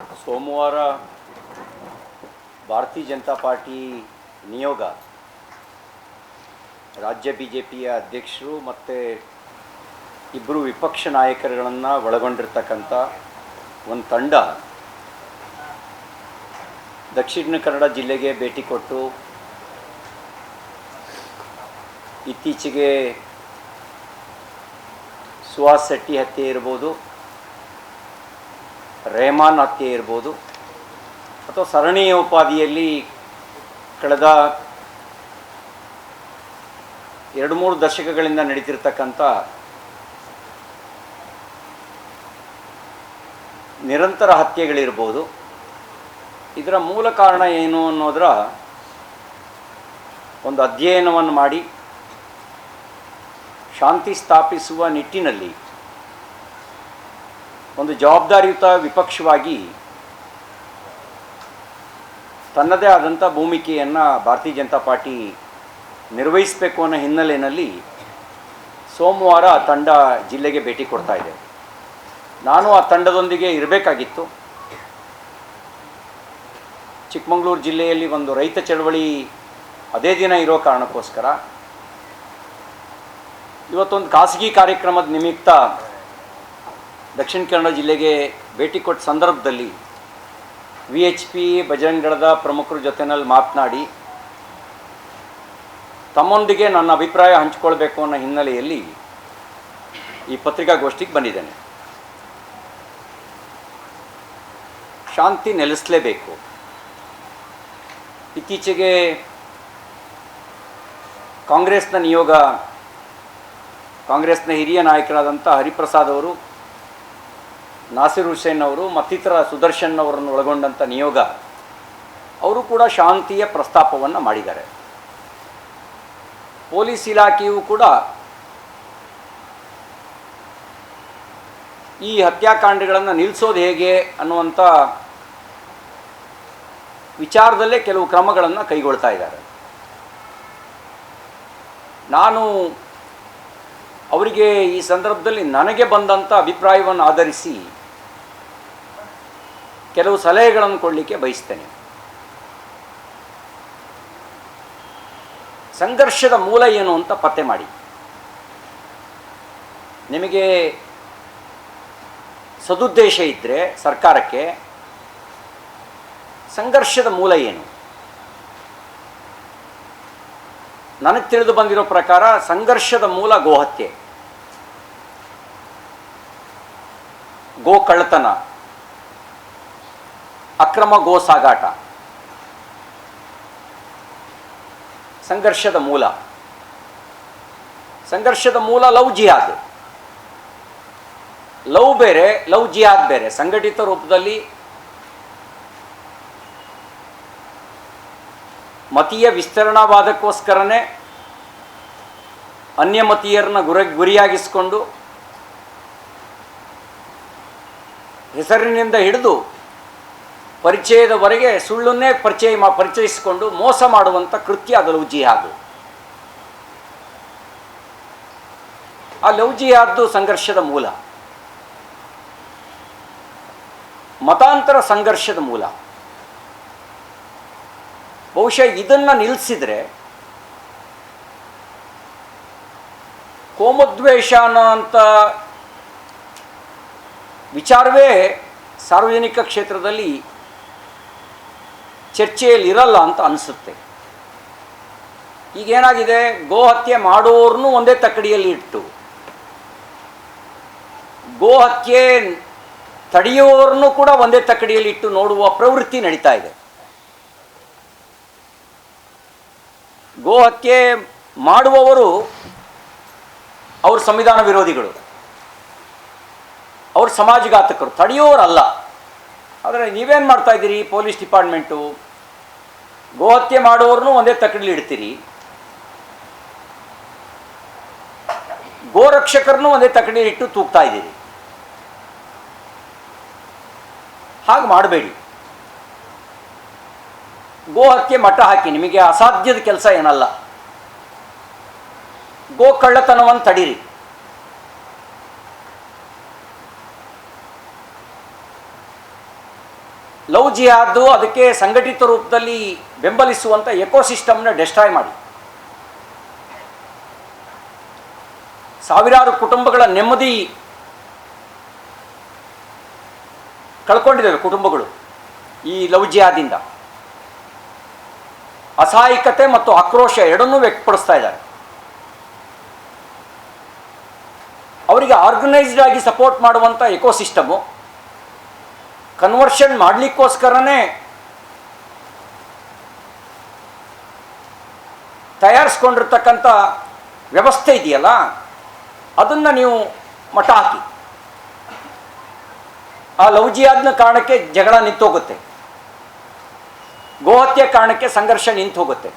ಸೋಮವಾರ ಭಾರತೀಯ ಜನತಾ ಪಾರ್ಟಿ ನಿಯೋಗ ರಾಜ್ಯ ಬಿಜೆಪಿಯ ಅಧ್ಯಕ್ಷರು ಮತ್ತು ಇಬ್ಬರು ವಿಪಕ್ಷ ನಾಯಕರುಗಳನ್ನು ಒಳಗೊಂಡಿರ್ತಕ್ಕಂಥ ಒಂದು ತಂಡ ದಕ್ಷಿಣ ಕನ್ನಡ ಜಿಲ್ಲೆಗೆ ಭೇಟಿ ಕೊಟ್ಟು ಇತ್ತೀಚೆಗೆ ಸುಹಾಸ್ ಶೆಟ್ಟಿ ಹತ್ಯೆ ಇರ್ಬೋದು, ರೆಹಮಾನ್ ಹತ್ಯೆ ಇರ್ಬೋದು, ಅಥವಾ ಸರಣಿಯೋಪಾದಿಯಲ್ಲಿ ಕಳೆದ 2-3 ದಶಕಗಳಿಂದ ನಡೀತಿರ್ತಕ್ಕಂಥ ನಿರಂತರ ಹತ್ಯೆಗಳಿರ್ಬೋದು. ಇದರ ಮೂಲ ಕಾರಣ ಏನು ಅನ್ನೋದರ ಒಂದು ಅಧ್ಯಯನವನ್ನು ಮಾಡಿ ಶಾಂತಿ ಸ್ಥಾಪಿಸುವ ನಿಟ್ಟಿನಲ್ಲಿ ಒಂದು ಜವಾಬ್ದಾರಿಯುತ ವಿಪಕ್ಷವಾಗಿ ತನ್ನದೇ ಆದಂಥ ಭೂಮಿಕೆಯನ್ನು ಭಾರತೀಯ ಜನತಾ ಪಾರ್ಟಿ ನಿರ್ವಹಿಸಬೇಕು ಅನ್ನೋ ಹಿನ್ನೆಲೆಯಲ್ಲಿ ಸೋಮವಾರ ಆ ತಂಡ ಜಿಲ್ಲೆಗೆ ಭೇಟಿ ಕೊಡ್ತಾ ಇದೆ. ನಾನು ಆ ತಂಡದೊಂದಿಗೆ ಇರಬೇಕಾಗಿತ್ತು. ಚಿಕ್ಕಮಗಳೂರು ಜಿಲ್ಲೆಯಲ್ಲಿ ಒಂದು ರೈತ ಚಳವಳಿ ಅದೇ ದಿನ ಇರೋ ಕಾರಣಕ್ಕೋಸ್ಕರ ಇವತ್ತೊಂದು ಖಾಸಗಿ ಕಾರ್ಯಕ್ರಮದ ನಿಮಿತ್ತ ದಕ್ಷಿಣ ಕನ್ನಡ ಜಿಲ್ಲೆಗೆ ಭೇಟಿ ಕೊಟ್ಟ ಸಂದರ್ಭದಲ್ಲಿ VHP ಬಜರಂಗ ದಳದ ಪ್ರಮುಖರ ಜೊತೆಯಲ್ಲಿ ಮಾತನಾಡಿ ತಮ್ಮೊಂದಿಗೆ ನನ್ನ ಅಭಿಪ್ರಾಯ ಹಂಚಿಕೊಳ್ಬೇಕು ಅನ್ನೋ ಹಿನ್ನೆಲೆಯಲ್ಲಿ ಈ ಪತ್ರಿಕಾಗೋಷ್ಠಿಗೆ ಬಂದಿದ್ದೇನೆ. ಶಾಂತಿ ನೆಲೆಸಲೇಬೇಕು. ಇತ್ತೀಚೆಗೆ ಕಾಂಗ್ರೆಸ್ನ ನಿಯೋಗ, ಕಾಂಗ್ರೆಸ್ನ ಹಿರಿಯ ನಾಯಕರಾದಂಥ ಹರಿಪ್ರಸಾದ್ ಅವರು, ನಾಸಿರ್ ಹುಸೇನ್ ಅವರು ಮತ್ತಿತರ ಸುದರ್ಶನ್ ಅವರನ್ನು ಒಳಗೊಂಡಂಥ ನಿಯೋಗ ಅವರು ಕೂಡ ಶಾಂತಿಯ ಪ್ರಸ್ತಾಪವನ್ನು ಮಾಡಿದ್ದಾರೆ. ಪೊಲೀಸ್ ಇಲಾಖೆಯು ಕೂಡ ಈ ಹತ್ಯಾಕಾಂಡಗಳನ್ನು ನಿಲ್ಲಿಸೋದು ಹೇಗೆ ಅನ್ನುವಂಥ ವಿಚಾರದಲ್ಲೇ ಕೆಲವು ಕ್ರಮಗಳನ್ನು ಕೈಗೊಳ್ತಾ ಇದ್ದಾರೆ. ನಾನು ಅವರಿಗೆ ಈ ಸಂದರ್ಭದಲ್ಲಿ ನನಗೆ ಬಂದಂಥ ಅಭಿಪ್ರಾಯವನ್ನು ಆಧರಿಸಿ ಕೆಲವು ಸಲಹೆಗಳನ್ನು ಕೊಡಲಿಕ್ಕೆ ಬಯಸ್ತೇನೆ. ಸಂಘರ್ಷದ ಮೂಲ ಏನು ಅಂತ ಪತ್ತೆ ಮಾಡಿ. ನಿಮಗೆ ಸದುದ್ದೇಶ ಇದ್ದರೆ ಸರ್ಕಾರಕ್ಕೆ ಸಂಘರ್ಷದ ಮೂಲ ಏನು? ನನಗೆ ತಿಳಿದು ಬಂದಿರೋ ಪ್ರಕಾರ ಸಂಘರ್ಷದ ಮೂಲ ಗೋಹತ್ಯೆ, ಗೋ ಕಳ್ಳತನ, ಅಕ್ರಮ ಗೋ ಸಾಗಾಟ ಸಂಘರ್ಷದ ಮೂಲ. ಸಂಘರ್ಷದ ಮೂಲ ಲವ್ ಜಿಹಾದ್. ಲವ್ ಬೇರೆ, ಲವ್ ಜಿಹಾದ್ ಬೇರೆ. ಸಂಘಟಿತ ರೂಪದಲ್ಲಿ ಮತೀಯ ವಿಸ್ತರಣಾವಾದಕ್ಕೋಸ್ಕರನೇ ಅನ್ಯಮತೀಯರನ್ನ ಗುರಿಯಾಗಿಸಿಕೊಂಡು ಹೆಸರಿನಿಂದ ಹಿಡಿದು ಪರಿಚಯದವರೆಗೆ ಸುಳ್ಳನ್ನೇ ಪರಿಚಯಿಸಿಕೊಂಡು ಮೋಸ ಮಾಡುವಂಥ ಕೃತ್ಯ ಅದು ಲವ್ ಜಿಹಾದ್. ಆ ಲವ್ ಜಿಹಾದ್ದು ಸಂಘರ್ಷದ ಮೂಲ. ಮತಾಂತರ ಸಂಘರ್ಷದ ಮೂಲ. ಬಹುಶಃ ಇದನ್ನು ನಿಲ್ಲಿಸಿದರೆ ಕೋಮುದ್ವೇಷ ಅನ್ನೋಂಥ ವಿಚಾರವೇ ಸಾರ್ವಜನಿಕ ಕ್ಷೇತ್ರದಲ್ಲಿ ಚರ್ಚೆಯಲ್ಲಿ ಇರಲ್ಲ ಅಂತ ಅನಿಸುತ್ತೆ. ಈಗೇನಾಗಿದೆ, ಗೋ ಹತ್ಯೆ ಮಾಡೋರ್ನೂ ಒಂದೇ ತಕ್ಕಡಿಯಲ್ಲಿ ಇಟ್ಟು ಗೋ ಹತ್ಯೆ ತಡೆಯೋರ್ನೂ ಕೂಡ ಒಂದೇ ತಕ್ಕಡಿಯಲ್ಲಿ ಇಟ್ಟು ನೋಡುವ ಪ್ರವೃತ್ತಿ ನಡೀತಾ ಇದೆ. ಗೋ ಹತ್ಯೆ ಮಾಡುವವರು ಅವರು ಸಂವಿಧಾನ ವಿರೋಧಿಗಳು, ಅವರು ಸಮಾಜಘಾತಕರು, ತಡೆಯೋರಲ್ಲ. ಆದರೆ ನೀವೇನು ಮಾಡ್ತಾ ಇದ್ದೀರಿ? ಪೊಲೀಸ್ ಡಿಪಾರ್ಟ್ಮೆಂಟು ಗೋ ಹತ್ಯೆ ಮಾಡೋರ್ನೂ ಒಂದೇ ತಕ್ಕಡಿಲಿ ಇಡ್ತೀರಿ, ಗೋರಕ್ಷಕರನ್ನು ಒಂದೇ ತಕ್ಕಡಿಲಿ ಇಟ್ಟು ತೂಗ್ತಾ ಇದ್ದೀರಿ. ಹಾಗೆ ಮಾಡಬೇಡಿ. ಗೋ ಹತ್ಯೆ ಮಟ್ಟ ಹಾಕಿ, ನಿಮಗೆ ಅಸಾಧ್ಯದ ಕೆಲಸ ಏನಲ್ಲ. ಗೋ ಕಳ್ಳತನವನ್ನು ತಡೀರಿ. ಲವ್ ಜಿಹಾದ್ ಅದಕ್ಕೆ ಸಂಘಟಿತ ರೂಪದಲ್ಲಿ ಬೆಂಬಲಿಸುವಂಥ ಎಕೋಸಿಸ್ಟಮ್ನ ಡೆಸ್ಟ್ರಾಯ್ ಮಾಡಿ ಸಾವಿರಾರು ಕುಟುಂಬಗಳ ನೆಮ್ಮದಿ ಕಳ್ಕೊಂಡಿದ್ದಾವೆ ಕುಟುಂಬಗಳು ಈ ಲವ್ ಜಿಹಾದಿಂದ. ಅಸಹಾಯಕತೆ ಮತ್ತು ಆಕ್ರೋಶ ಎರಡನ್ನೂ ವ್ಯಕ್ತಪಡಿಸ್ತಾ ಇದ್ದಾರೆ. ಅವರಿಗೆ ಆರ್ಗನೈಸ್ಡ್ ಆಗಿ ಸಪೋರ್ಟ್ ಮಾಡುವಂಥ ಎಕೋಸಿಸ್ಟಮು ಕನ್ವರ್ಷನ್ ಮಾಡಲಿಕ್ಕೋಸ್ಕರನೇ ತಯಾರಿಸ್ಕೊಂಡಿರ್ತಕ್ಕಂಥ ವ್ಯವಸ್ಥೆ ಇದೆಯಲ್ಲ, ಅದನ್ನು ನೀವು ಮಟ್ಟ ಹಾಕಿ. ಆ ಲವ್ ಜಿಹಾದ್ನ ಕಾರಣಕ್ಕೆ ಜಗಳ ನಿಂತೋಗುತ್ತೆ, ಗೋಹತ್ಯೆ ಕಾರಣಕ್ಕೆ ಸಂಘರ್ಷ ನಿಂತು ಹೋಗುತ್ತೆ.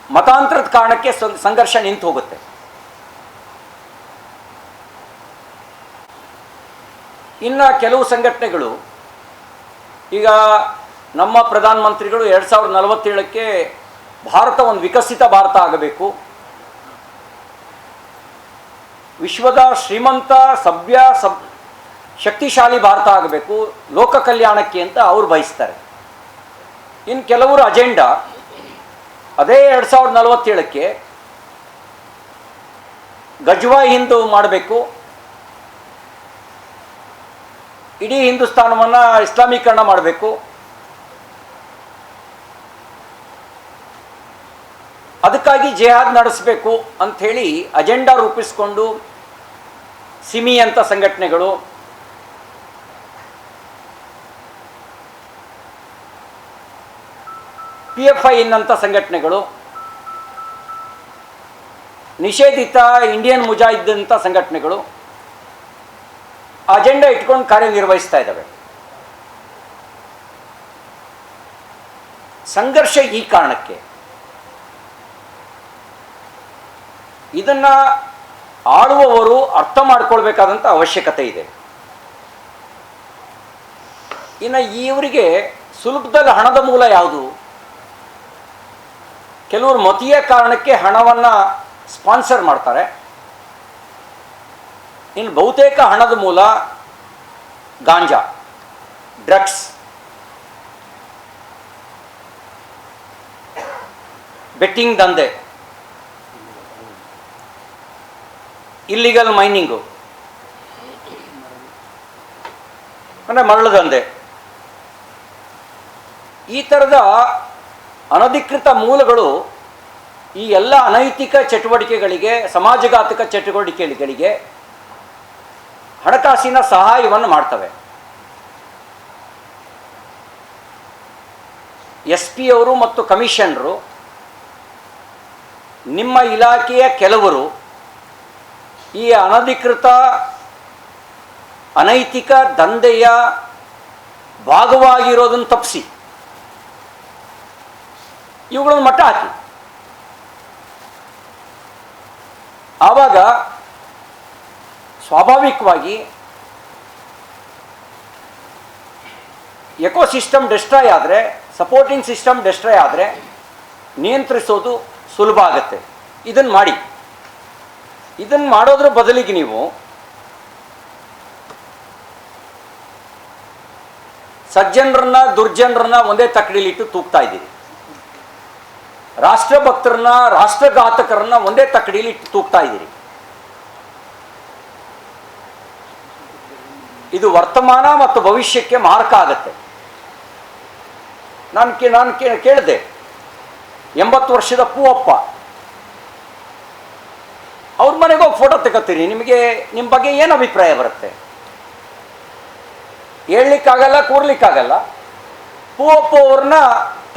ಮತಾಂತರದ ಕಾರಣಕ್ಕೆ ಸಂಘರ್ಷ ನಿಂತು ಹೋಗುತ್ತೆ. ಇನ್ನು ಕೆಲವು ಸಂಘಟನೆಗಳು, ಈಗ ನಮ್ಮ ಪ್ರಧಾನಮಂತ್ರಿಗಳು 2047ಕ್ಕೆ ಭಾರತ ಒಂದು ವಿಕಸಿತ ಭಾರತ ಆಗಬೇಕು, ವಿಶ್ವದ ಶ್ರೀಮಂತ ಸಭ್ಯ ಶಕ್ತಿಶಾಲಿ ಭಾರತ ಆಗಬೇಕು, ಲೋಕ ಕಲ್ಯಾಣಕ್ಕೆ ಅಂತ ಅವರು ಬಯಸ್ತಾರೆ. ಇನ್ನು ಕೆಲವರು ಅಜೆಂಡಾ ಅದೇ 2047ಕ್ಕೆ ಗಜ್ವಾ ಹಿಂದೂ ಮಾಡಬೇಕು, ಇಡೀ ಹಿಂದೂಸ್ತಾನವನ್ನು ಇಸ್ಲಾಮೀಕರಣ ಮಾಡಬೇಕು, ಅದಕ್ಕಾಗಿ ಜಿಹಾದ್ ನಡೆಸಬೇಕು ಅಂಥೇಳಿ ಅಜೆಂಡಾ ರೂಪಿಸಿಕೊಂಡು ಸಿಮಿ ಅಂತ ಸಂಘಟನೆಗಳು, PFI ಅಂತ ಸಂಘಟನೆಗಳು, ನಿಷೇಧಿತ ಇಂಡಿಯನ್ ಮುಜಾಹಿದ್ ಅಂತ ಸಂಘಟನೆಗಳು ಅಜೆಂಡಾ ಇಟ್ಕೊಂಡು ಕಾರ್ಯನಿರ್ವಹಿಸ್ತಾ ಇದ್ದಾವೆ. ಸಂಘರ್ಷ ಈ ಕಾರಣಕ್ಕೆ. ಇದನ್ನು ಆಳುವವರು ಅರ್ಥ ಮಾಡ್ಕೊಳ್ಬೇಕಾದಂಥ ಅವಶ್ಯಕತೆ ಇದೆ. ಇನ್ನು ಇವರಿಗೆ ಸುಲಭದಲ್ಲಿ ಹಣದ ಮೂಲ ಯಾವುದು? ಕೆಲವರು ಮತೀಯ ಕಾರಣಕ್ಕೆ ಹಣವನ್ನು ಸ್ಪಾನ್ಸರ್ ಮಾಡ್ತಾರೆ. ಇನ್ನು ಬಹುತೇಕ ಹಣದ ಮೂಲ ಗಾಂಜಾ, ಡ್ರಗ್ಸ್, ಬೆಟ್ಟಿಂಗ್ ದಂಧೆ, ಇಲ್ಲಿಗಲ್ ಮೈನಿಂಗು ಅಂದರೆ ಮರಳು ದಂಧೆ. ಈ ಥರದ ಅನಧಿಕೃತ ಮೂಲಗಳು ಈ ಎಲ್ಲ ಅನೈತಿಕ ಚಟುವಟಿಕೆಗಳಿಗೆ, ಸಮಾಜಘಾತಕ ಚಟುವಟಿಕೆಗಳಿಗೆ ಹಣಕಾಸಿನ ಸಹಾಯವನ್ನು ಮಾಡ್ತವೆ. SP ಅವರು ಮತ್ತು ಕಮಿಷನರು, ನಿಮ್ಮ ಇಲಾಖೆಯ ಕೆಲವರು ಈ ಅನಧಿಕೃತ ಅನೈತಿಕ ದಂಧೆಯ ಭಾಗವಾಗಿರೋದನ್ನು ತಪ್ಪಿಸಿ ಇವುಗಳನ್ನು ಮಟ್ಟ ಹಾಕಿ. ಆವಾಗ ಸ್ವಾಭಾವಿಕವಾಗಿ ಎಕೋಸಿಸ್ಟಮ್ ಡೆಸ್ಟ್ರಾಯ್ ಆದರೆ, ಸಪೋರ್ಟಿಂಗ್ ಸಿಸ್ಟಮ್ ಡೆಸ್ಟ್ರಾಯ್ ಆದರೆ ನಿಯಂತ್ರಿಸೋದು ಸುಲಭ ಆಗುತ್ತೆ. ಇದನ್ನು ಮಾಡಿ. ಇದನ್ನು ಮಾಡೋದ್ರ ಬದಲಿಗೆ ನೀವು ಸಜ್ಜನರನ್ನ ದುರ್ಜನರನ್ನ ಒಂದೇ ತಕ್ಕಡಿಲಿಟ್ಟು ತೂಗ್ತಾ ಇದ್ದೀರಿ. ರಾಷ್ಟ್ರಭಕ್ತರನ್ನ, ರಾಷ್ಟ್ರಘಾತಕರನ್ನ ಒಂದೇ ತಕ್ಕಡಿಲಿ ತೂಗ್ತಾ ಇದ್ದೀರಿ. ಇದು ವರ್ತಮಾನ ಮತ್ತು ಭವಿಷ್ಯಕ್ಕೆ ಮಾರಕ ಆಗತ್ತೆ. ನಾನು ಕೇಳಿದೆ, 80 ವರ್ಷದ ಪೂವಪ್ಪ, ಅವ್ರ ಮನೆಗೆ ಹೋಗಿ ಫೋಟೋ ತೆಗೋತೀರಿ, ನಿಮ್ಮ ಬಗ್ಗೆ ಏನು ಅಭಿಪ್ರಾಯ ಬರುತ್ತೆ? ಹೇಳಲಿಕ್ಕಾಗಲ್ಲ, ಕೂರ್ಲಿಕ್ಕಾಗಲ್ಲ. ಪೂವಪ್ಪ ಅವ್ರನ್ನ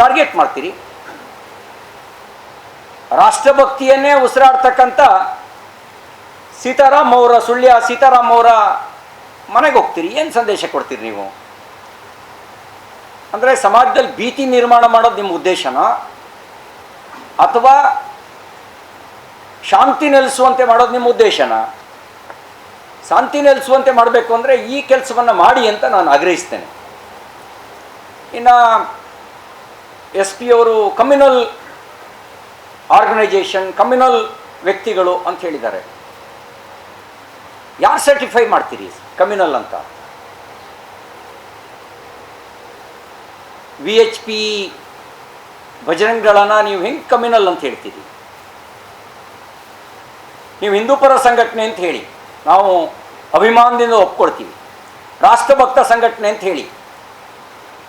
ಟಾರ್ಗೆಟ್ ಮಾಡ್ತೀರಿ. ರಾಷ್ಟ್ರಭಕ್ತಿಯನ್ನೇ ಉಸಿರಾಡ್ತಕ್ಕಂಥ ಸೀತಾರಾಮ್ ಅವರ, ಸುಳ್ಯ ಸೀತಾರಾಮ್ ಅವರ ಮನೆಗೆ ಹೋಗ್ತೀರಿ. ಏನು ಸಂದೇಶ ಕೊಡ್ತೀರಿ ನೀವು? ಅಂದರೆ ಸಮಾಜದಲ್ಲಿ ಭೀತಿ ನಿರ್ಮಾಣ ಮಾಡೋದು ನಿಮ್ಮ ಉದ್ದೇಶನಾ, ಅಥವಾ ಶಾಂತಿ ನೆಲೆಸುವಂತೆ ಮಾಡೋದು ನಿಮ್ಮ ಉದ್ದೇಶನಾ? ಶಾಂತಿ ನೆಲೆಸುವಂತೆ ಮಾಡಬೇಕು ಅಂದರೆ ಈ ಕೆಲಸವನ್ನು ಮಾಡಿ ಅಂತ ನಾನು ಆಗ್ರಹಿಸ್ತೇನೆ. ಇನ್ನು SP ಅವರು ಕಮ್ಯುನಲ್ ಆರ್ಗನೈಜೇಷನ್, ಕಮ್ಯುನಲ್ ವ್ಯಕ್ತಿಗಳು ಅಂತ ಹೇಳಿದ್ದಾರೆ. ಯಾರು ಸರ್ಟಿಫೈ ಮಾಡ್ತೀರಿ ಕಮ್ಯುನಲ್ ಅಂತ? VHP ಬಜರಂಗಗಳನ್ನು ನೀವು ಹೆಂಗೆ ಕಮ್ಯುನಲ್ ಅಂತ ಹೇಳ್ತೀರಿ? ನೀವು ಹಿಂದೂಪರ ಸಂಘಟನೆ ಅಂತ ಹೇಳಿ ನಾವು ಅಭಿಮಾನದಿಂದ ಒಪ್ಕೊಳ್ತೀವಿ. ರಾಷ್ಟ್ರಭಕ್ತ ಸಂಘಟನೆ ಅಂತ ಹೇಳಿ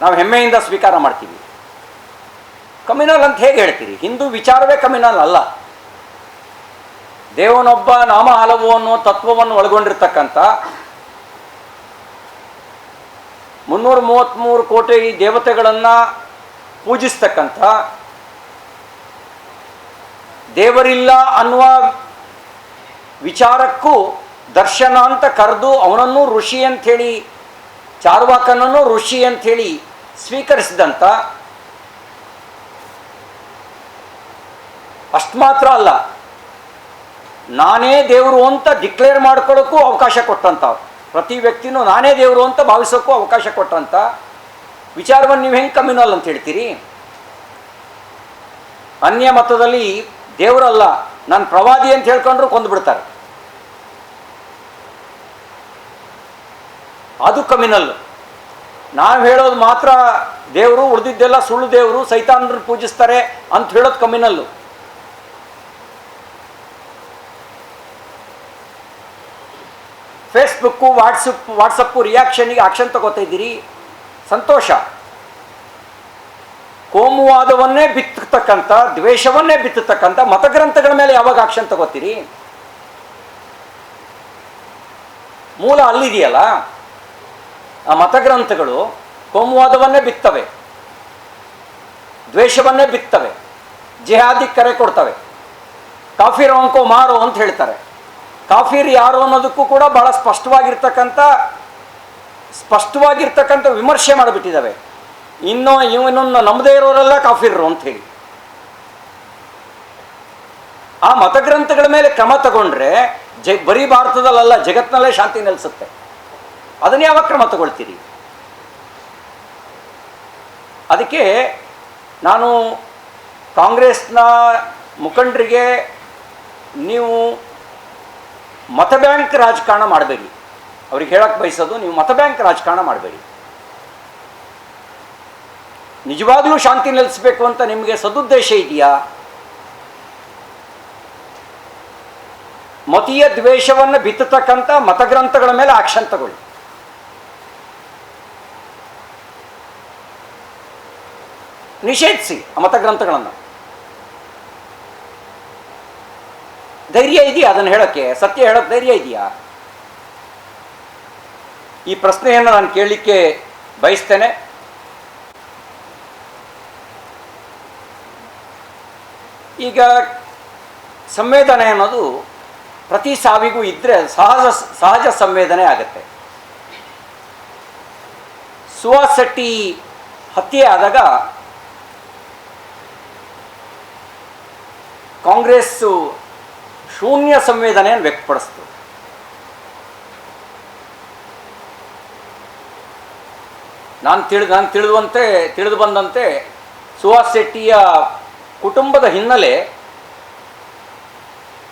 ನಾವು ಹೆಮ್ಮೆಯಿಂದ ಸ್ವೀಕಾರ ಮಾಡ್ತೀವಿ. ಕಮ್ಯುನಲ್ ಅಂತ ಹೇಗೆ ಹೇಳ್ತೀರಿ? ಹಿಂದೂ ವಿಚಾರವೇ ಕಮ್ಯುನಲ್ ಅಲ್ಲ. ದೇವನೊಬ್ಬ ನಾಮ ಹಲವು ಅನ್ನೋ ತತ್ವವನ್ನು ಒಳಗೊಂಡಿರ್ತಕ್ಕಂಥ 333 ಕೋಟಿ ದೇವತೆಗಳನ್ನು ಪೂಜಿಸ್ತಕ್ಕಂಥ, ದೇವರಿಲ್ಲ ಅನ್ನುವ ವಿಚಾರಕ್ಕೂ ದರ್ಶನ ಅಂತ ಕರೆದು ಅವನನ್ನು ಋಷಿ ಅಂಥೇಳಿ, ಚಾರ್ವಾಕನನ್ನು ಋಷಿ ಅಂಥೇಳಿ ಸ್ವೀಕರಿಸಿದಂಥ, ಅಷ್ಟು ಮಾತ್ರ ಅಲ್ಲ, ನಾನೇ ದೇವರು ಅಂತ ಡಿಕ್ಲೇರ್ ಮಾಡ್ಕೊಳ್ಳೋಕ್ಕೂ ಅವಕಾಶ ಕೊಟ್ಟಂಥ, ಪ್ರತಿ ವ್ಯಕ್ತಿನೂ ನಾನೇ ದೇವರು ಅಂತ ಭಾವಿಸೋಕ್ಕೂ ಅವಕಾಶ ಕೊಟ್ಟಂಥ ವಿಚಾರವನ್ನು ನೀವು ಹೆಂಗೆ ಕಮ್ಯುನಲ್ ಅಂತ ಹೇಳ್ತೀರಿ? ಅನ್ಯ ಮತದಲ್ಲಿ ದೇವರಲ್ಲ, ನಾನು ಪ್ರವಾದಿ ಅಂತ ಹೇಳ್ಕೊಂಡ್ರು ಕೊಂದುಬಿಡ್ತಾರೆ. ಅದು ಕಮ್ಯುನಲ್. ನಾವು ಹೇಳೋದು ಮಾತ್ರ ದೇವರು, ಉಳಿದಿದ್ದೆಲ್ಲ ಸುಳ್ಳು ದೇವರು, ಸೈತಾನರು ಪೂಜಿಸ್ತಾರೆ ಅಂತ ಹೇಳೋದು ಕಮ್ಯುನಲ್ಲು. ಫೇಸ್ಬುಕ್ಕು, ವಾಟ್ಸಪ್ಪು ರಿಯಾಕ್ಷನ್ಗೆ ಆಕ್ಷನ್ ತಗೋತಾ ಇದ್ದೀರಿ, ಸಂತೋಷ. ಕೋಮುವಾದವನ್ನೇ ಬಿತ್ತತಕ್ಕಂಥ, ದ್ವೇಷವನ್ನೇ ಬಿತ್ತತಕ್ಕಂಥ ಮತಗ್ರಂಥಗಳ ಮೇಲೆ ಯಾವಾಗ ಆಕ್ಷನ್ ತಗೋತೀರಿ? ಮೂಲ ಅಲ್ಲಿದೆಯಲ್ಲ. ಆ ಮತಗ್ರಂಥಗಳು ಕೋಮುವಾದವನ್ನೇ ಬಿತ್ತವೆ, ದ್ವೇಷವನ್ನೇ ಬಿತ್ತವೆ, ಜಿಹಾದಿ ಕರೆ ಕೊಡ್ತವೆ. ಕಾಫಿರ್ ಅಂಕೋ ಮಾರೋ ಅಂತ ಹೇಳ್ತಾರೆ. ಕಾಫಿರ್ ಯಾರು ಅನ್ನೋದಕ್ಕೂ ಕೂಡ ಭಾಳ ಸ್ಪಷ್ಟವಾಗಿರ್ತಕ್ಕಂಥ ವಿಮರ್ಶೆ ಮಾಡಿಬಿಟ್ಟಿದ್ದಾವೆ. ಇವನನ್ನು ನಂಬದೇ ಇರೋರೆಲ್ಲ ಕಾಫಿರ್ರು ಅಂಥೇಳಿ. ಆ ಮತಗ್ರಂಥಗಳ ಮೇಲೆ ಕ್ರಮ ತಗೊಂಡ್ರೆ ಬರೀ ಭಾರತದಲ್ಲ, ಜಗತ್ತಿನಲ್ಲೇ ಶಾಂತಿ ನೆಲೆಸುತ್ತೆ. ಅದನ್ನ ಯಾವಾಗ ಕ್ರಮ ತಗೊಳ್ತೀರಿ? ಅದಕ್ಕೆ ನಾನು ಕಾಂಗ್ರೆಸ್ನ ಮುಖಂಡರಿಗೆ, ನೀವು ಮತ ಬ್ಯಾಂಕ್ ರಾಜಕಾರಣ ಮಾಡಬೇಡಿ. ಅವ್ರಿಗೆ ಹೇಳಕ್ಕೆ ಬಯಸೋದು, ನೀವು ಮತ ಬ್ಯಾಂಕ್ ರಾಜಕಾರಣ ಮಾಡಬೇಡಿ. ನಿಜವಾಗ್ಲೂ ಶಾಂತಿ ನೆಲೆಸಬೇಕು ಅಂತ ನಿಮಗೆ ಸದುದ್ದೇಶ ಇದೆಯಾ? ಮತೀಯ ದ್ವೇಷವನ್ನು ಬಿತ್ತತಕ್ಕಂಥ ಮತಗ್ರಂಥಗಳ ಮೇಲೆ ಆಕ್ಷನ್ ತಗೊಳ್ಳಿ. ನಿಷೇಧಿಸಿ ಆ ಮತಗ್ರಂಥಗಳನ್ನು. ಧೈರ್ಯ ಇದೆಯಾ ಅದನ್ನು ಹೇಳೋಕ್ಕೆ? ಸತ್ಯ ಹೇಳೋಕ್ಕೆ ಧೈರ್ಯ ಇದೆಯಾ? ಈ ಪ್ರಶ್ನೆಯನ್ನು ನಾನು ಕೇಳಲಿಕ್ಕೆ ಬಯಸ್ತೇನೆ. ಈಗ ಸಂವೇದನೆ ಅನ್ನೋದು ಪ್ರತಿ ಸಾವಿಗೂ ಇದ್ದರೆ ಸಹಜ ಸಂವೇದನೆ ಆಗುತ್ತೆ. ಸುಹಾಸ್ ಶೆಟ್ಟಿ ಹತ್ಯೆ ಆದಾಗ ಕಾಂಗ್ರೆಸ್ಸು ಶೂನ್ಯ ಸಂವೇದನೆಯನ್ನು ವ್ಯಕ್ತಪಡಿಸ್ತು. ನಾನು ತಿಳಿದು ಬಂದಂತೆ ಸುಹಾಸ್ ಶೆಟ್ಟಿಯ ಕುಟುಂಬದ ಹಿನ್ನೆಲೆ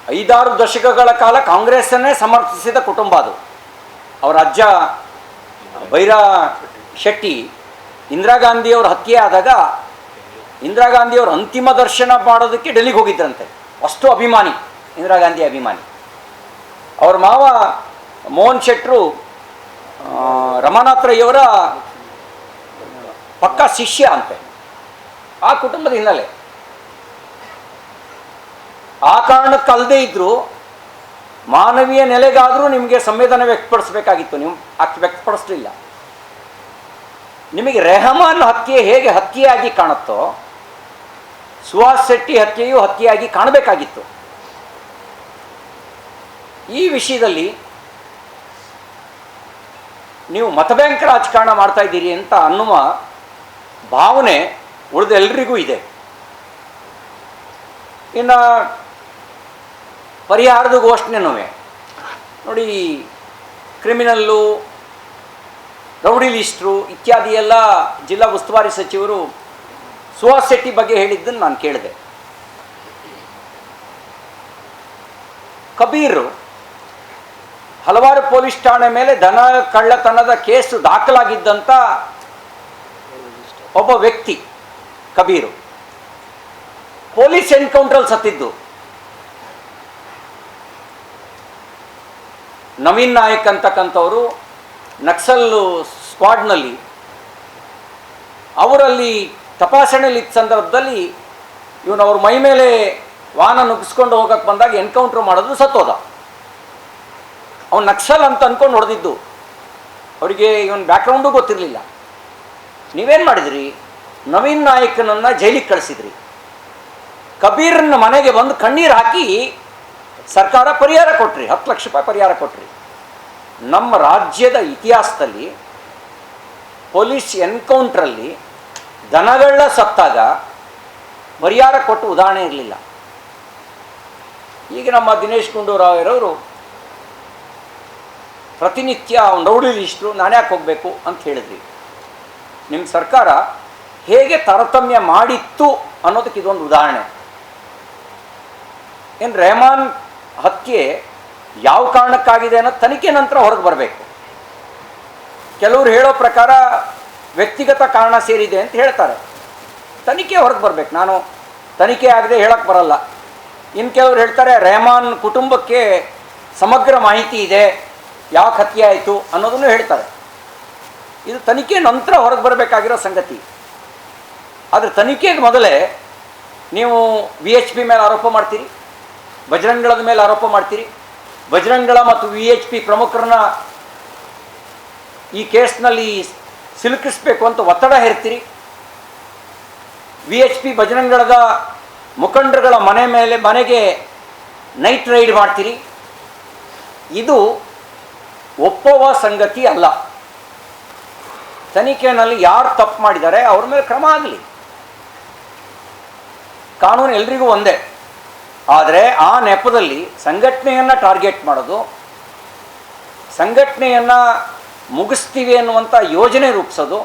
5-6 ದಶಕಗಳ ಕಾಲ ಕಾಂಗ್ರೆಸ್ಸನ್ನೇ ಸಮರ್ಥಿಸಿದ ಕುಟುಂಬ ಅದು. ಅವರ ಅಜ್ಜ ಭೈರಾ ಶೆಟ್ಟಿ ಇಂದಿರಾ ಗಾಂಧಿಯವ್ರ ಹತ್ಯೆ ಆದಾಗ ಇಂದಿರಾ ಗಾಂಧಿಯವ್ರ ಅಂತಿಮ ದರ್ಶನ ಮಾಡೋದಕ್ಕೆ ಡೆಲ್ಲಿಗೆ ಹೋಗಿದ್ರಂತೆ. ಅಷ್ಟು ಅಭಿಮಾನಿ, ಇಂದಿರಾ ಗಾಂಧಿ ಅಭಿಮಾನಿ. ಅವ್ರ ಮಾವ ಮೋಹನ್ ಶೆಟ್ರು ರಮಾನಾಥ್ ರೈಯವರ ಪಕ್ಕಾ ಶಿಷ್ಯ ಅಂತೆ. ಆ ಕುಟುಂಬದ ಹಿನ್ನೆಲೆ. ಆ ಕಾರಣಕ್ಕಲ್ಲದೆ ಇದ್ದರೂ ಮಾನವೀಯ ನೆಲೆಗಾದರೂ ನಿಮಗೆ ಸಂವೇದನೆ ವ್ಯಕ್ತಪಡಿಸಬೇಕಾಗಿತ್ತು. ನೀವು ವ್ಯಕ್ತಪಡಿಸಲಿಲ್ಲ. ನಿಮಗೆ ರೆಹಮಾನ್ ಹತ್ಯೆ ಹೇಗೆ ಹತ್ಯೆಯಾಗಿ ಕಾಣುತ್ತೋ ಸುಹಾಸ್ ಶೆಟ್ಟಿ ಹತ್ಯೆಯೂ ಹತ್ಯೆಯಾಗಿ ಕಾಣಬೇಕಾಗಿತ್ತು. ಈ ವಿಷಯದಲ್ಲಿ ನೀವು ಮತ ಬ್ಯಾಂಕ್ ರಾಜಕಾರಣ ಮಾಡ್ತಾ ಇದ್ದೀರಿ ಅಂತ ಅನ್ನುವ ಭಾವನೆ ಉಳಿದ ಎಲ್ರಿಗೂ ಇದೆ. ಇನ್ನು ಪರಿಹಾರದ ಘೋಷಣೆನೂ ನೋಡಿ, ಕ್ರಿಮಿನಲ್ಲು, ರೌಡಿ ಲಿಸ್ಟ್ರು ಇತ್ಯಾದಿ ಎಲ್ಲ ಜಿಲ್ಲಾ ಉಸ್ತುವಾರಿ ಸಚಿವರು ಸುಹಾಸ್ ಶೆಟ್ಟಿ ಬಗ್ಗೆ ಹೇಳಿದ್ದನ್ನು ನಾನು ಕೇಳಿದೆ. ಕಬೀರ್ ಹಲವಾರು ಪೊಲೀಸ್ ಠಾಣೆ ಮೇಲೆ ದನ ಕಳ್ಳತನದ ಕೇಸು ದಾಖಲಾಗಿದ್ದಂಥ ಒಬ್ಬ ವ್ಯಕ್ತಿ ಕಬೀರು ಪೊಲೀಸ್ ಎನ್ಕೌಂಟ್ರಲ್ಲಿ ಸತ್ತಿದ್ದು. ನವೀನ್ ನಾಯಕ್ ಅಂತಕ್ಕಂಥವರು ನಕ್ಸಲ್ ಸ್ಕ್ವಾಡ್ನಲ್ಲಿ ಅವರಲ್ಲಿ ತಪಾಸಣೆಯಲ್ಲಿದ್ದ ಸಂದರ್ಭದಲ್ಲಿ ಇವನು ಅವ್ರ ಮೈ ಮೇಲೆ ವಾಹನ ನುಗ್ಗಿಸ್ಕೊಂಡು ಹೋಗಕ್ಕೆ ಬಂದಾಗ ಎನ್ಕೌಂಟ್ರ್ ಮಾಡೋದು ಸತ್ತೋದ. ಅವನು ನಕ್ಸಲ್ ಅಂತ ಅಂದ್ಕೊಂಡು ಹೊಡೆದಿದ್ದು. ಅವರಿಗೆ ಇವನ್ ಬ್ಯಾಕ್ಗ್ರೌಂಡು ಗೊತ್ತಿರಲಿಲ್ಲ. ನೀವೇನು ಮಾಡಿದ್ರಿ? ನವೀನ್ ನಾಯಕನನ್ನು ಜೈಲಿಗೆ ಕಳಿಸಿದ್ರಿ. ಕಬೀರ್ನ ಮನೆಗೆ ಬಂದು ಕಣ್ಣೀರು ಹಾಕಿ ಸರ್ಕಾರ ಪರಿಹಾರ ಕೊಟ್ರಿ, 10 ಲಕ್ಷ ರೂಪಾಯಿ ಪರಿಹಾರ ಕೊಟ್ರಿ. ನಮ್ಮ ರಾಜ್ಯದ ಇತಿಹಾಸದಲ್ಲಿ ಪೊಲೀಸ್ ಎನ್ಕೌಂಟ್ರಲ್ಲಿ ದನಗಳ ಸತ್ತಾಗ ಪರಿಹಾರ ಕೊಟ್ಟು ಉದಾಹರಣೆ ಇರಲಿಲ್ಲ. ಈಗ ನಮ್ಮ ದಿನೇಶ್ ಗುಂಡೂರಾವ್ ಇರೋರು ಪ್ರತಿನಿತ್ಯ ಅವ್ನು ರೌಡಿ ಲಿಸ್ಟ್ರು ನಾನು ಯಾಕೆ ಹೋಗಬೇಕು ಅಂತ ಹೇಳಿದ್ರಿ. ನಿಮ್ಮ ಸರ್ಕಾರ ಹೇಗೆ ತಾರತಮ್ಯ ಮಾಡಿತ್ತು ಅನ್ನೋದಕ್ಕೆ ಇದೊಂದು ಉದಾಹರಣೆ. ಏನು ರೆಹಮಾನ್ ಹತ್ಯೆ ಯಾವ ಕಾರಣಕ್ಕಾಗಿದೆ ಅನ್ನೋದು ತನಿಖೆ ನಂತರ ಹೊರಗೆ ಬರಬೇಕು. ಕೆಲವರು ಹೇಳೋ ಪ್ರಕಾರ ವ್ಯಕ್ತಿಗತ ಕಾರಣ ಸೇರಿದೆ ಅಂತ ಹೇಳ್ತಾರೆ. ತನಿಖೆ ಹೊರಗೆ ಬರಬೇಕು. ನಾನು ತನಿಖೆ ಆಗದೆ ಹೇಳಕ್ಕೆ ಬರಲ್ಲ. ಇನ್ನು ಕೆಲವರು ಹೇಳ್ತಾರೆ ರೆಹಮಾನ್ ಕುಟುಂಬಕ್ಕೆ ಸಮಗ್ರ ಮಾಹಿತಿ ಇದೆ, ಯಾಕೆ ಹತ್ಯೆ ಆಯಿತು ಅನ್ನೋದನ್ನು ಹೇಳ್ತಾರೆ. ಇದು ತನಿಖೆ ನಂತರ ಹೊರಗೆ ಬರಬೇಕಾಗಿರೋ ಸಂಗತಿ. ಆದರೆ ತನಿಖೆಗೆ ಮೊದಲೇ ನೀವು VHP ಮೇಲೆ ಆರೋಪ ಮಾಡ್ತೀರಿ, ಬಜರಂಗಳದ ಮೇಲೆ ಆರೋಪ ಮಾಡ್ತೀರಿ. ಬಜರಂಗಳ ಮತ್ತು VHP ಪ್ರಮುಖರನ್ನ ಈ ಕೇಸ್ನಲ್ಲಿ ಸಿಲುಕಿಸಬೇಕು ಅಂತ ಒತ್ತಡ ಹೇರ್ತೀರಿ. VHP ಬಜರಂಗಳದ ಮುಖಂಡರುಗಳ ಮನೆಗೆ ನೈಟ್ ರೈಡ್ ಮಾಡ್ತೀರಿ. ಇದು ಒಪ್ಪುವ ಸಂಗತಿ ಅಲ್ಲ. ತನಿಖೆಯಲ್ಲಿ ಯಾರು ತಪ್ಪು ಮಾಡಿದ್ದಾರೆ ಅವ್ರ ಮೇಲೆ ಕ್ರಮ ಆಗಲಿ. ಕಾನೂನು ಎಲ್ರಿಗೂ ಒಂದೇ. ಆದರೆ ಆ ನೆಪದಲ್ಲಿ ಸಂಘಟನೆಯನ್ನು ಟಾರ್ಗೆಟ್ ಮಾಡೋದು, ಸಂಘಟನೆಯನ್ನು ಮುಗಿಸ್ತೀವಿ ಅನ್ನುವಂಥ ಯೋಜನೆ ರೂಪಿಸೋದು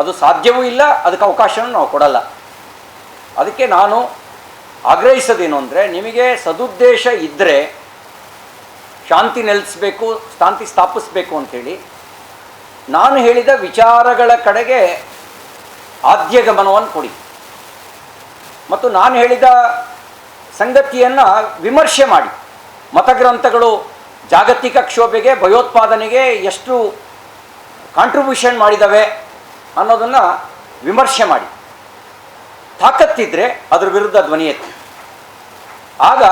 ಅದು ಸಾಧ್ಯವೂ ಇಲ್ಲ. ಅದಕ್ಕೆ ಅವಕಾಶವನ್ನು ನಾವು ಕೊಡಲ್ಲ. ಅದಕ್ಕೆ ನಾನು ಆಗ್ರಹಿಸೋದೇನು ಅಂದರೆ, ನಿಮಗೆ ಸದುದ್ದೇಶ ಇದ್ದರೆ ಶಾಂತಿ ನೆಲೆಸಬೇಕು, ಶಾಂತಿ ಸ್ಥಾಪಿಸಬೇಕು ಅಂಥೇಳಿ ನಾನು ಹೇಳಿದ ವಿಚಾರಗಳ ಕಡೆಗೆ ಆದ್ಯ ಗಮನವನ್ನು ಕೊಡಿ. ಮತ್ತು ನಾನು ಹೇಳಿದ ಸಂಗತಿಯನ್ನು ವಿಮರ್ಶೆ ಮಾಡಿ. ಮತಗ್ರಂಥಗಳು ಜಾಗತಿಕ ಕ್ಷೋಭೆಗೆ, ಭಯೋತ್ಪಾದನೆಗೆ ಎಷ್ಟು ಕಾಂಟ್ರಿಬ್ಯೂಷನ್ ಮಾಡಿದ್ದಾವೆ ಅನ್ನೋದನ್ನು ವಿಮರ್ಶೆ ಮಾಡಿ. ತಾಕತ್ತಿದ್ರೆ ಅದ್ರ ವಿರುದ್ಧ ಧ್ವನಿ ಎತ್ತಿ. ಆಗ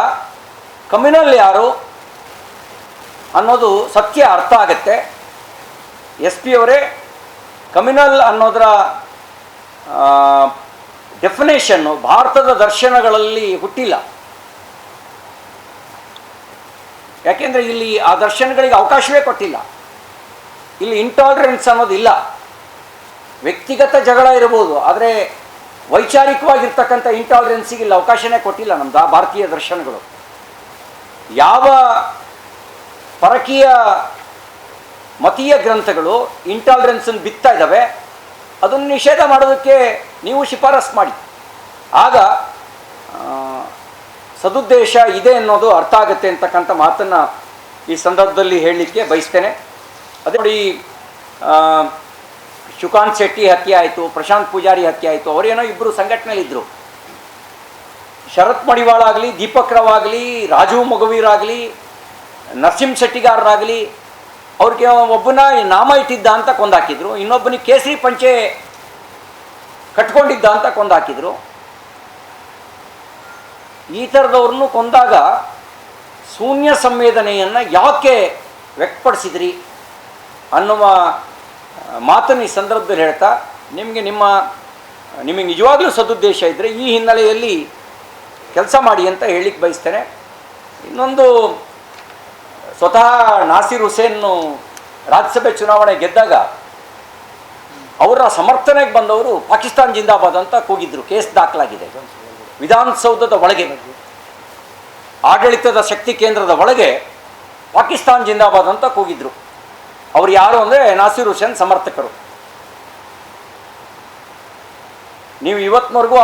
ಕಮ್ಯುನಲ್ ಯಾರು ಅನ್ನೋದು ಸತ್ಯ ಅರ್ಥ ಆಗುತ್ತೆ. SP ಅವರೇ, ಕಮ್ಯುನಲ್ ಅನ್ನೋದರ ಡೆಫಿನೇಷನ್ನು ಭಾರತದ ದರ್ಶನಗಳಲ್ಲಿ ಹುಟ್ಟಿಲ್ಲ. ಯಾಕೆಂದರೆ ಇಲ್ಲಿ ಆ ದರ್ಶನಗಳಿಗೆ ಅವಕಾಶವೇ ಕೊಟ್ಟಿಲ್ಲ. ಇಲ್ಲಿ ಇಂಟಾಲರೆನ್ಸ್ ಅನ್ನೋದಿಲ್ಲ. ವ್ಯಕ್ತಿಗತ ಜಗಳ ಇರ್ಬೋದು, ಆದರೆ ವೈಚಾರಿಕವಾಗಿರ್ತಕ್ಕಂಥ ಇಂಟಾಲರೆನ್ಸಿಗೆ ಇಲ್ಲಿ ಅವಕಾಶನೇ ಕೊಟ್ಟಿಲ್ಲ ನಮ್ಮದು ಆ ಭಾರತೀಯ ದರ್ಶನಗಳು. ಯಾವ ಪರಕೀಯ ಮತೀಯ ಗ್ರಂಥಗಳು ಇಂಟಾಲರೆನ್ಸನ್ನು ಬಿತ್ತಾ ಇದ್ದಾವೆ ಅದನ್ನು ನಿಷೇಧ ಮಾಡೋದಕ್ಕೆ ನೀವು ಶಿಫಾರಸು ಮಾಡಿ. ಆಗ ಸದುದ್ದೇಶ ಇದೆ ಅನ್ನೋದು ಅರ್ಥ ಆಗುತ್ತೆ ಅಂತಕ್ಕಂಥ ಮಾತನ್ನು ಈ ಸಂದರ್ಭದಲ್ಲಿ ಹೇಳಲಿಕ್ಕೆ ಬಯಸ್ತೇನೆ. ಅದೇ ನೋಡಿ, ಶುಕಾಂತ್ ಶೆಟ್ಟಿ ಹತ್ಯೆ ಆಯಿತು, ಪ್ರಶಾಂತ್ ಪೂಜಾರಿ ಹತ್ಯೆ ಆಯಿತು. ಅವರೇನೋ ಇಬ್ಬರು ಸಂಘಟನೆಯಲ್ಲಿದ್ದರು. ಶರತ್ ಮಡಿವಾಳ ಆಗಲಿ, ದೀಪಕ್ ರಾವ್ ಆಗಲಿ, ರಾಜು ಮೊಗವೀರ್ ಆಗಲಿ, ನರಸಿಂಹ ಶೆಟ್ಟಿಗಾರರಾಗಲಿ, ಅವ್ರಿಗೆ ಒಬ್ಬನ ನಾಮ ಇಟ್ಟಿದ್ದ ಅಂತ ಕೊಂದಾಕಿದ್ರು, ಇನ್ನೊಬ್ಬನಿಗೆ ಕೇಸರಿ ಪಂಚೆ ಕಟ್ಕೊಂಡಿದ್ದ ಅಂತ ಕೊಂದಾಕಿದ್ರು. ಈ ಥರದವ್ರನ್ನು ಕೊಂದಾಗ ಶೂನ್ಯ ಸಂವೇದನೆಯನ್ನು ಯಾಕೆ ವ್ಯಕ್ತಪಡಿಸಿದ್ರಿ ಅನ್ನುವ ಮಾತನ್ನು ಈ ಸಂದರ್ಭದಲ್ಲಿ ಹೇಳ್ತಾ, ನಿಮಗೆ ನಿಜವಾಗ್ಲೂ ಸದುದ್ದೇಶ ಇದ್ದರೆ ಈ ಹಿನ್ನೆಲೆಯಲ್ಲಿ ಕೆಲಸ ಮಾಡಿ ಅಂತ ಹೇಳಿಕ್ಕೆ ಬಯಸ್ತೇನೆ. ಇನ್ನೊಂದು, ಸ್ವತಃ ನಾಸೀರ್ ಹುಸೇನ್ ರಾಜ್ಯಸಭೆ ಚುನಾವಣೆ ಗೆದ್ದಾಗ ಅವರ ಸಮರ್ಥನೆಗೆ ಬಂದವರು ಪಾಕಿಸ್ತಾನ್ ಜಿಂದಾಬಾದ್ ಅಂತ ಕೂಗಿದ್ರು. ಕೇಸ್ ದಾಖಲಾಗಿದೆ. ವಿಧಾನಸೌಧದ ಒಳಗೆ, ಆಡಳಿತದ ಶಕ್ತಿ ಕೇಂದ್ರದ ಒಳಗೆ ಪಾಕಿಸ್ತಾನ್ ಜಿಂದಾಬಾದ್ ಅಂತ ಕೂಗಿದ್ರು. ಅವ್ರು ಯಾರು ಅಂದರೆ ನಾಸೀರ್ ಹುಸೇನ್ ಸಮರ್ಥಕರು. ನೀವು ಇವತ್ತಿನವರೆಗೂ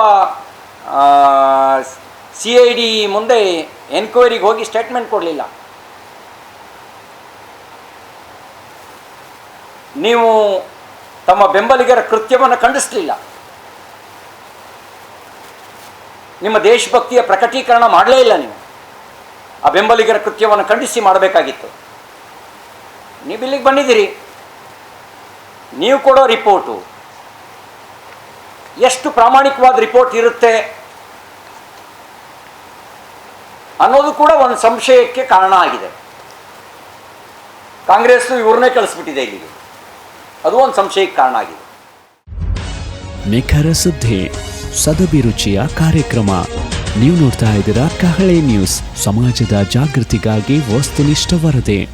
CID ಮುಂದೆ ಎನ್ಕ್ವೈರಿಗೆ ಹೋಗಿ ಸ್ಟೇಟ್ಮೆಂಟ್ ಕೊಡಲಿಲ್ಲ. ನೀವು ತಮ್ಮ ಬೆಂಬಲಿಗರ ಕೃತ್ಯವನ್ನು ಖಂಡಿಸಲಿಲ್ಲ. ನಿಮ್ಮ ದೇಶಭಕ್ತಿಯ ಪ್ರಕಟೀಕರಣ ಮಾಡಲೇ ಇಲ್ಲ. ನೀವು ಆ ಬೆಂಬಲಿಗರ ಕೃತ್ಯವನ್ನು ಖಂಡಿಸಿ ಮಾಡಬೇಕಾಗಿತ್ತು. ನೀವು ಇಲ್ಲಿಗೆ ಬಂದಿದ್ದೀರಿ. ನೀವು ಕೊಡೋ ರಿಪೋರ್ಟು ಎಷ್ಟು ಪ್ರಾಮಾಣಿಕವಾದ ರಿಪೋರ್ಟ್ ಇರುತ್ತೆ ಅನ್ನೋದು ಕೂಡ ಒಂದು ಸಂಶಯಕ್ಕೆ ಕಾರಣ ಆಗಿದೆ. ಕಾಂಗ್ರೆಸ್ಸು ಇವ್ರನ್ನೇ ಕಳಿಸ್ಬಿಟ್ಟಿದೆ ಇಲ್ಲಿಗೆ, ಅದು ಒಂದು ಸಂಶಯಕ್ಕೆ ಕಾರಣ ಆಗಿದೆ. ನಿಖರ ಸುದ್ದಿ, ಸದಭಿರುಚಿಯ ಕಾರ್ಯಕ್ರಮ. ನೀವು ನೋಡ್ತಾ ಇದ್ದೀರಾ ಕಹಳೆ ನ್ಯೂಸ್, ಸಮಾಜದ ಜಾಗೃತಿಗಾಗಿ ವಸ್ತುನಿಷ್ಠ ವರದಿ.